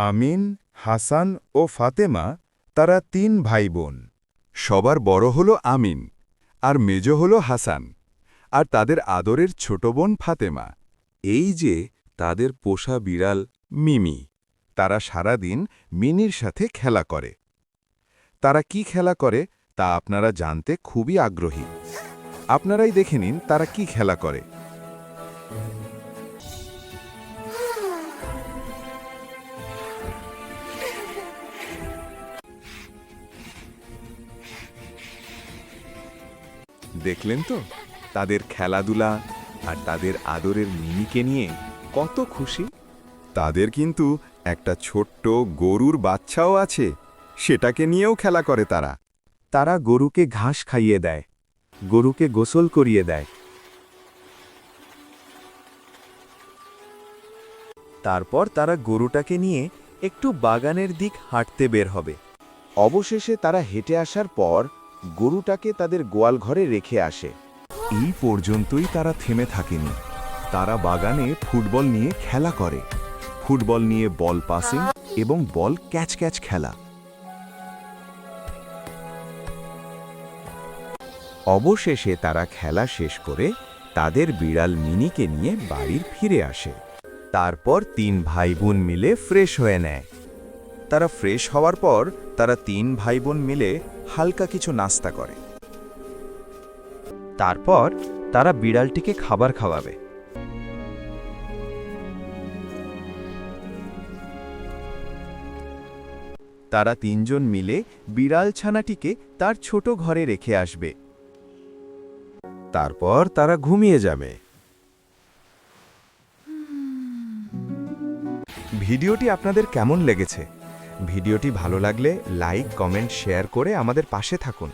আমিন, হাসান ও ফাতেমা তারা ৩ ভাই বোন। সবার বড় হলো আমিন, আর মেজ হলো হাসান, আর তাদের আদরের ছোট বোন ফাতেমা। এই যে তাদের পোষা বিড়াল মিমি। তারা সারাদিন মিনির সাথে খেলা করে। তারা কি খেলা করে তা আপনারা জানতে খুবই আগ্রহী। আপনারাই দেখে নিন তারা কি খেলা করে। দেখলেন তো তাদের খেলাধুলা আর তাদের আদরের মিনিকে নিয়ে কত খুশি। তাদের কিন্তু একটা ছোট্ট গরুর বাচ্চাও আছে, সেটাকে নিয়েও খেলা করে তারা। তারা গরুকে ঘাস খাইয়ে দেয়, গরুকে গোসল করিয়ে দেয়। তারপর তারা গরুটাকে নিয়ে একটু বাগানের দিক হাঁটতে বের হবে। অবশেষে তারা হেঁটে আসার পর গরুটাকে তাদের গোয়াল ঘরে রেখে আসে। এই পর্যন্তই তারা থেমে থাকেনি। তারা বাগানে ফুটবল নিয়ে খেলা করে। ফুটবল নিয়ে বল পাসিং এবং বল ক্যাচ ক্যাচ খেলা। অবশেষে তারা খেলা শেষ করে তাদের বিড়াল মিনিকে নিয়ে বাড়ির ফিরে আসে। তারপর ৩ ভাই বোন মিলে ফ্রেশ হয়ে নেয়। তারা ফ্রেশ হওয়ার পর তারা ৩ ভাই বোন মিলে হালকা কিছু নাস্তা করে। তারপর তারা বিড়ালটিকে খাবার খাওয়াবে। তারা ৩ জন মিলে বিড়াল ছানাটিকে তার ছোট ঘরে রেখে আসবে। তারপর তারা ঘুমিয়ে যাবে। ভিডিওটি আপনাদের কেমন লেগেছে? ভিডিওটি ভালো লাগলে লাইক, কমেন্ট, শেয়ার করে আমাদের পাশে থাকুন।